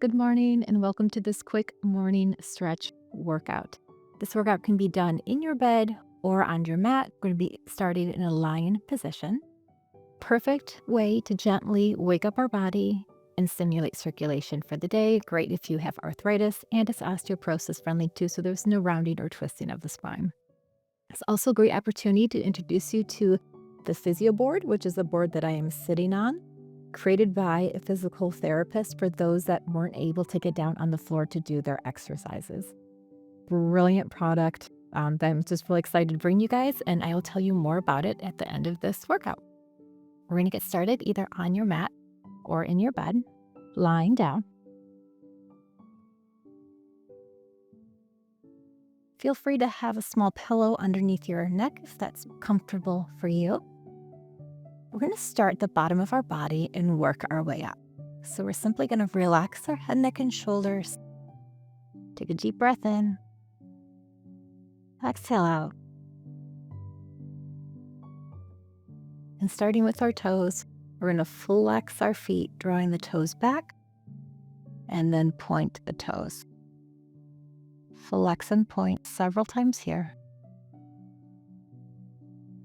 Good morning and welcome to this quick morning stretch workout. This workout can be done in your bed or on your mat. We're going to be starting in a lying position. Perfect way to gently wake up our body and stimulate circulation for the day. Great if you have arthritis, and it's osteoporosis friendly too, so there's no rounding or twisting of the spine. It's also a great opportunity to introduce you to the PhysioBoard, which is a board that I am sitting on, created by a physical therapist for those that weren't able to get down on the floor to do their exercises. Brilliant product that I'm just really excited to bring you guys, and I will tell you more about it at the end of this workout. We're going to get started either on your mat or in your bed, lying down. Feel free to have a small pillow underneath your neck if that's comfortable for you. We're going to start at the bottom of our body and work our way up. So we're simply going to relax our head, neck, and shoulders. Take a deep breath in. Exhale out. And starting with our toes, we're going to flex our feet, drawing the toes back, and then point the toes. Flex and point several times here.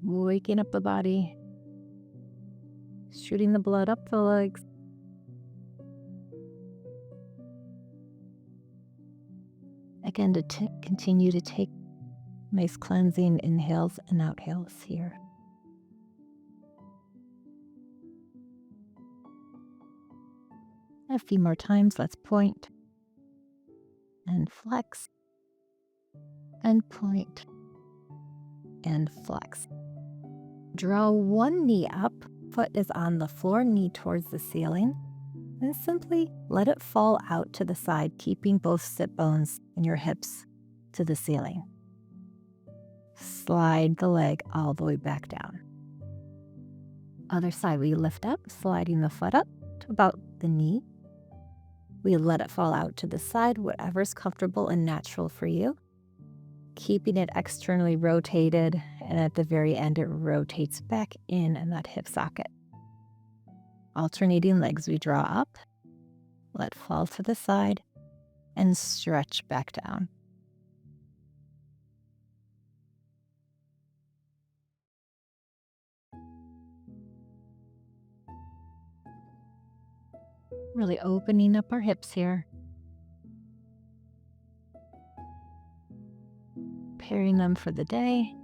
Waking up the body, shooting the blood up the legs. Again, to continue to take nice cleansing inhales and outhales here. A few more times, let's point and flex and point and flex. Draw one knee up, foot is on the floor, knee towards the ceiling, and simply let it fall out to the side, keeping both sit bones and your hips to the ceiling. Slide the leg all the way back down. Other side, we lift up, sliding the foot up to about the knee. We let it fall out to the side, whatever's comfortable and natural for you. Keeping it externally rotated, and at the very end, it rotates back in that hip socket. Alternating legs, we draw up, let fall to the side, and stretch back down. Really opening up our hips here. Preparing them for the day.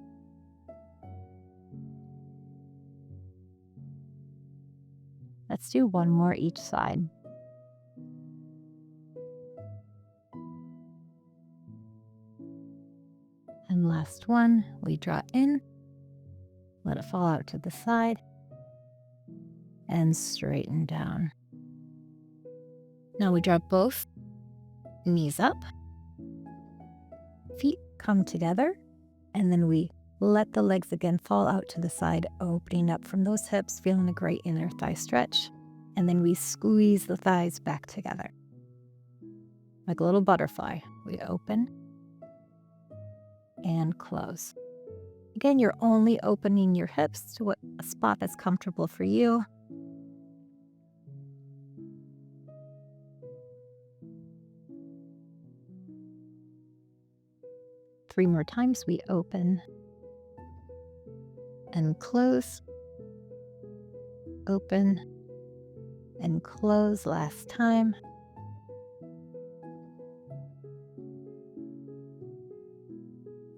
Let's do one more each side. And last one, we draw in, let it fall out to the side, and straighten down. Now we draw both knees up, feet come together, and then we let the legs again fall out to the side, opening up from those hips, feeling a great inner thigh stretch. And then we squeeze the thighs back together. Like a little butterfly, we open and close. Again, you're only opening your hips to a spot that's comfortable for you. Three more times, we open and close, open and close. Last time.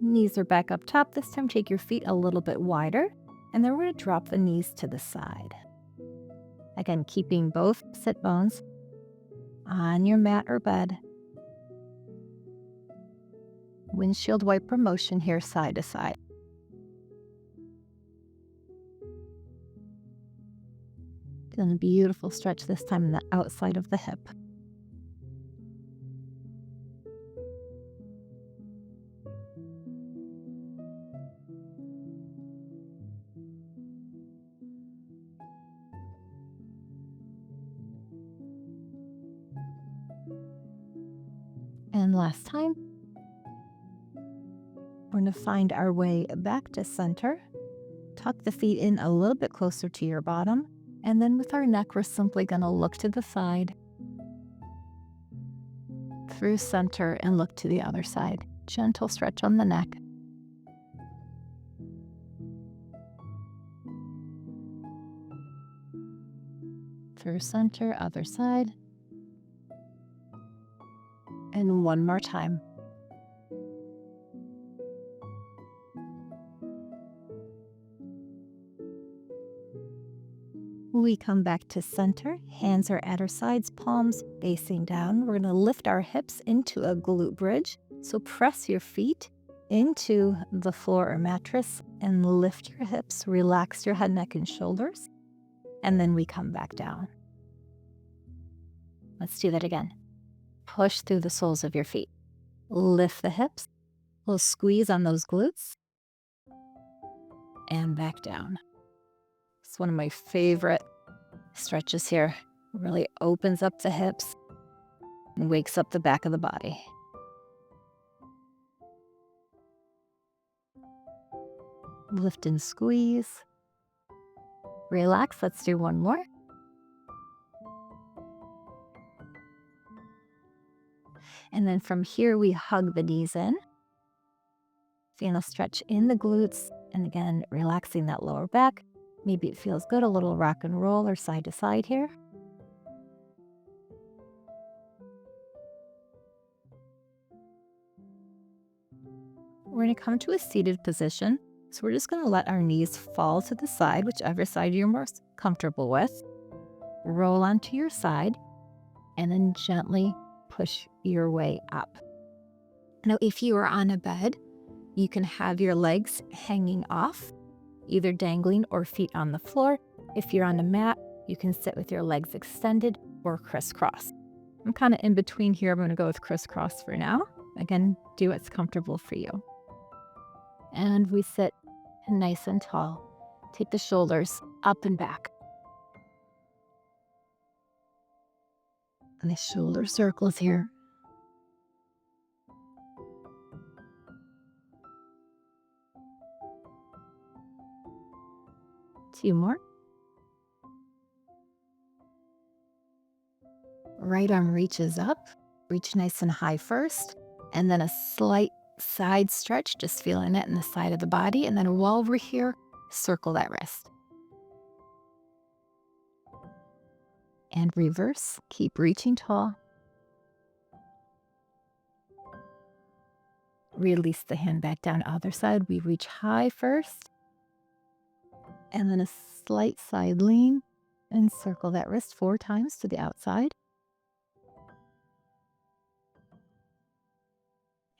Knees are back up top. This time, take your feet a little bit wider, and then we're going to drop the knees to the side. Again, keeping both sit bones on your mat or bed. Windshield wiper motion here, side to side. Doing a beautiful stretch this time in the outside of the hip. And last time. We're going to find our way back to center. Tuck the feet in a little bit closer to your bottom. And then with our neck, we're simply going to look to the side through center and look to the other side. Gentle stretch on the neck. Through center, other side. And one more time. We come back to center. Hands are at our sides, palms facing down. We're going to lift our hips into a glute bridge. So press your feet into the floor or mattress and lift your hips. Relax your head, neck, and shoulders. And then we come back down. Let's do that again. Push through the soles of your feet. Lift the hips. We'll squeeze on those glutes. And back down. It's one of my favorite stretches here. Really opens up the hips and wakes up the back of the body. Lift and squeeze. Relax. Let's do one more. And then from here, we hug the knees in. Feel a stretch in the glutes. And again, relaxing that lower back. Maybe it feels good, a little rock and roll or side to side here. We're going to come to a seated position. So we're just going to let our knees fall to the side, whichever side you're most comfortable with. Roll onto your side and then gently push your way up. Now, if you are on a bed, you can have your legs hanging off, either dangling or feet on the floor. If you're on a mat, you can sit with your legs extended or crisscross. I'm kind of in between here. I'm going to go with crisscross for now. Again, do what's comfortable for you. And we sit nice and tall. Take the shoulders up and back. And the shoulder circles here. Two more. Right arm reaches up. Reach nice and high first. And then a slight side stretch, just feeling it in the side of the body. And then while we're here, circle that wrist. And reverse. Keep reaching tall. Release the hand back down other side. We reach high first. And then a slight side lean and circle that wrist 4 times to the outside.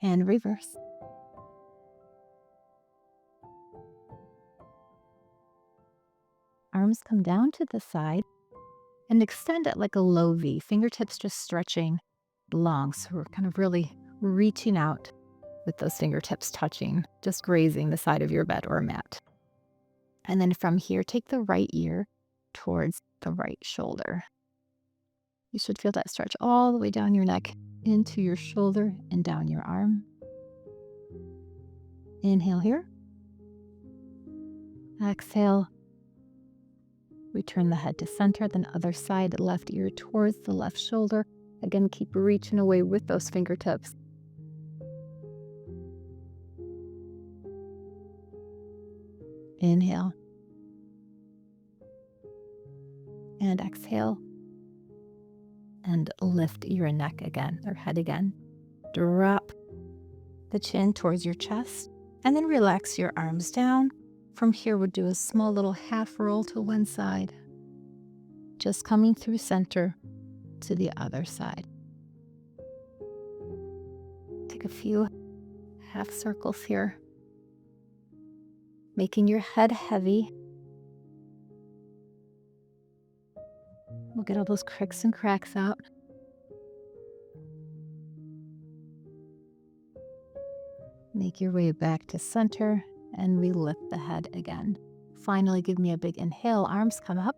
And reverse. Arms come down to the side and extend it like a low V. Fingertips just stretching long. So we're kind of really reaching out with those fingertips touching, just grazing the side of your bed or mat. And then from here, take the right ear towards the right shoulder. You should feel that stretch all the way down your neck, into your shoulder and down your arm. Inhale here. Exhale. Return the head to center, then other side, left ear towards the left shoulder. Again, keep reaching away with those fingertips. Inhale. And exhale. And lift your neck again, or head again. Drop the chin towards your chest. And then relax your arms down. From here, we'll do a small little half roll to one side. Just coming through center to the other side. Take a few half circles here. Making your head heavy. We'll get all those cricks and cracks out. Make your way back to center and we lift the head again. Finally, give me a big inhale. Arms come up.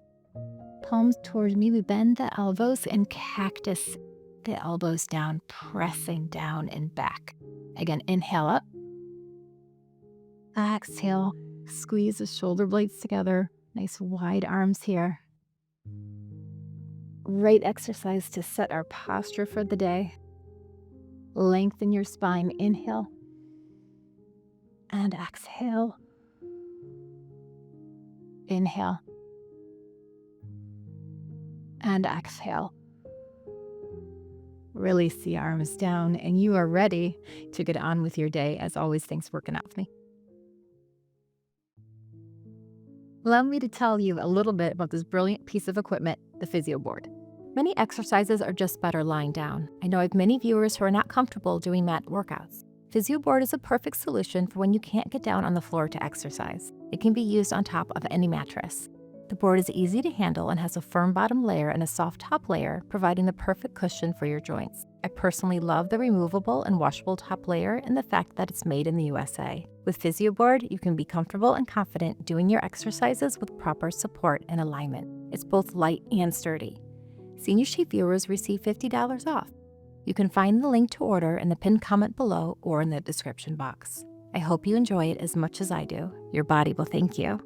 Palms towards me. We bend the elbows and cactus the elbows down, pressing down and back. Again, inhale up. Exhale. Squeeze the shoulder blades together. Nice wide arms here. Great exercise to set our posture for the day. Lengthen your spine. Inhale and exhale. Inhale and exhale. Release the arms down, and you are ready to get on with your day. As always, thanks for working out with me. Allow me to tell you a little bit about this brilliant piece of equipment, the PhysioBoard. Many exercises are just better lying down. I know I have many viewers who are not comfortable doing mat workouts. PhysioBoard is a perfect solution for when you can't get down on the floor to exercise. It can be used on top of any mattress. The board is easy to handle and has a firm bottom layer and a soft top layer, providing the perfect cushion for your joints. I personally love the removable and washable top layer and the fact that it's made in the USA. With PhysioBoard, you can be comfortable and confident doing your exercises with proper support and alignment. It's both light and sturdy. Senior Chief viewers receive $50 off. You can find the link to order in the pinned comment below or in the description box. I hope you enjoy it as much as I do. Your body will thank you.